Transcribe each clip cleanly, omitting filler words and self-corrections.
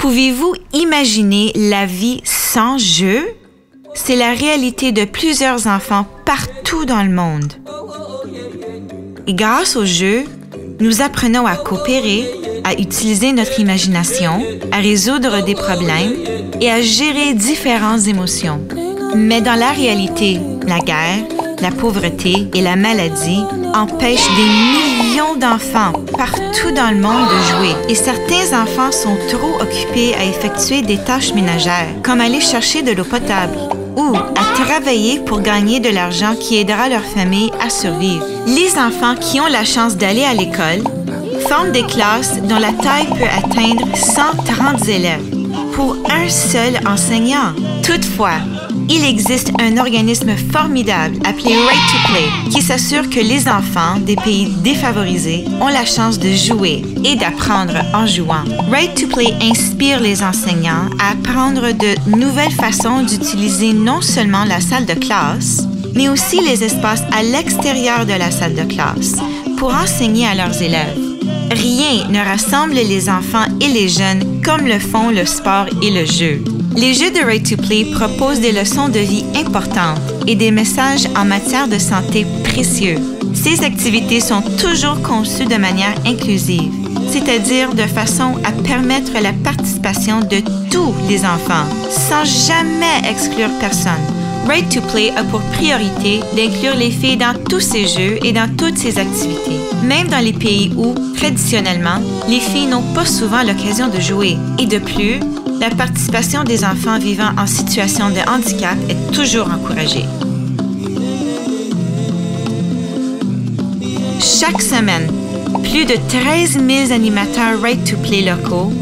Pouvez-vous imaginer la vie sans jeu? C'est la réalité de plusieurs enfants partout dans le monde. Et grâce au jeu, nous apprenons à coopérer, à utiliser notre imagination, à résoudre des problèmes et à gérer différentes émotions. Mais dans la réalité, la guerre, la pauvreté et la maladie empêchent des millions d'enfants partout dans le monde de jouer. Et certains enfants sont trop occupés à effectuer des tâches ménagères, comme aller chercher de l'eau potable ou à travailler pour gagner de l'argent qui aidera leur famille à survivre. Les enfants qui ont la chance d'aller à l'école forment des classes dont la taille peut atteindre 130 élèves pour un seul enseignant. Toutefois, il existe un organisme formidable appelé Right to Play qui s'assure que les enfants des pays défavorisés ont la chance de jouer et d'apprendre en jouant. Right to Play inspire les enseignants à apprendre de nouvelles façons d'utiliser non seulement la salle de classe, mais aussi les espaces à l'extérieur de la salle de classe pour enseigner à leurs élèves. Rien ne rassemble les enfants et les jeunes comme le font le sport et le jeu. Les jeux de Right to Play proposent des leçons de vie importantes et des messages en matière de santé précieux. Ces activités sont toujours conçues de manière inclusive, c'est-à-dire de façon à permettre la participation de tous les enfants, sans jamais exclure personne. Right to Play a pour priorité d'inclure les filles dans tous ces jeux et dans toutes ces activités, même dans les pays où, traditionnellement, les filles n'ont pas souvent l'occasion de jouer. Et de plus, la participation des enfants vivant en situation de handicap est toujours encouragée. Chaque semaine, plus de 13 000 animateurs Right to Play locaux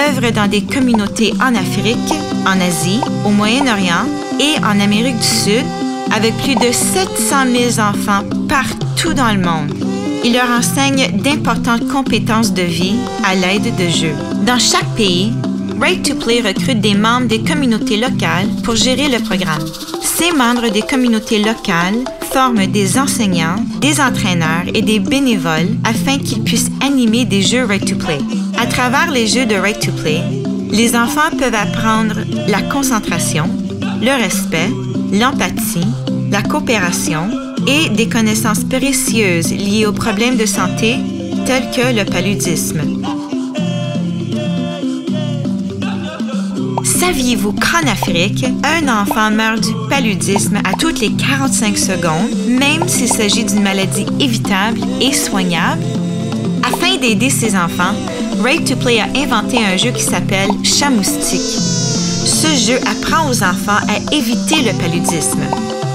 œuvrent dans des communautés en Afrique, en Asie, au Moyen-Orient et en Amérique du Sud, avec plus de 700 000 enfants partout dans le monde. Ils leur enseignent d'importantes compétences de vie à l'aide de jeux. Dans chaque pays, Right to Play recrute des membres des communautés locales pour gérer le programme. Ces membres des communautés locales forment des enseignants, des entraîneurs et des bénévoles afin qu'ils puissent animer des jeux Right to Play. À travers les jeux de Right to Play, les enfants peuvent apprendre la concentration, le respect, l'empathie, la coopération et des connaissances précieuses liées aux problèmes de santé tels que le paludisme. Saviez-vous qu'en Afrique, un enfant meurt du paludisme à toutes les 45 secondes, même s'il s'agit d'une maladie évitable et soignable? Afin d'aider ces enfants, Right to Play a inventé un jeu qui s'appelle Chat moustique. Ce jeu apprend aux enfants à éviter le paludisme,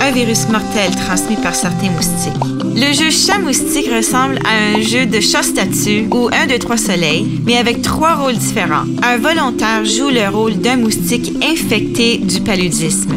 un virus mortel transmis par certains moustiques. Le jeu Chat moustique ressemble à un jeu de chat-statue ou 1, 2, 3 soleils, mais avec 3 rôles différents. Un volontaire joue le rôle d'un moustique infecté du paludisme.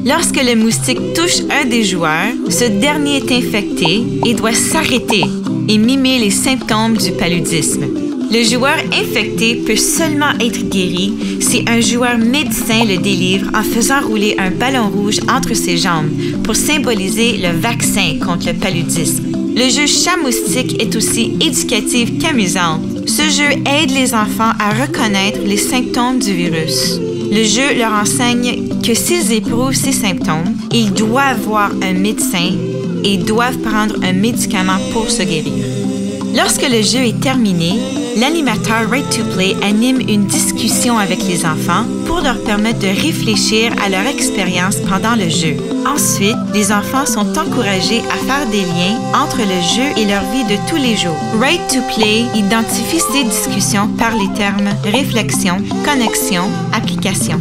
Lorsque le moustique touche un des joueurs, ce dernier est infecté et doit s'arrêter et mimer les symptômes du paludisme. Le joueur infecté peut seulement être guéri si un joueur médecin le délivre en faisant rouler un ballon rouge entre ses jambes pour symboliser le vaccin contre le paludisme. Le jeu Chat moustique est aussi éducatif qu'amusant. Ce jeu aide les enfants à reconnaître les symptômes du virus. Le jeu leur enseigne que s'ils éprouvent ces symptômes, ils doivent voir un médecin et doivent prendre un médicament pour se guérir. Lorsque le jeu est terminé, l'animateur Right to Play anime une discussion avec les enfants pour leur permettre de réfléchir à leur expérience pendant le jeu. Ensuite, les enfants sont encouragés à faire des liens entre le jeu et leur vie de tous les jours. Right to Play identifie ces discussions par les termes réflexion, connexion, application.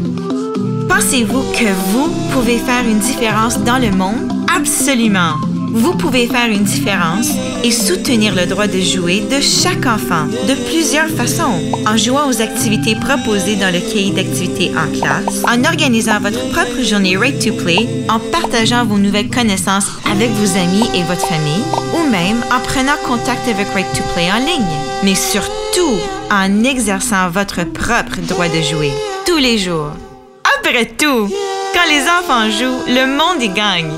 Pensez-vous que vous pouvez faire une différence dans le monde? Absolument! Vous pouvez faire une différence et soutenir le droit de jouer de chaque enfant de plusieurs façons. En jouant aux activités proposées dans le cahier d'activités en classe, en organisant votre propre journée Right to Play, en partageant vos nouvelles connaissances avec vos amis et votre famille, ou même en prenant contact avec Right to Play en ligne. Mais surtout, en exerçant votre propre droit de jouer tous les jours. Après tout, quand les enfants jouent, le monde y gagne.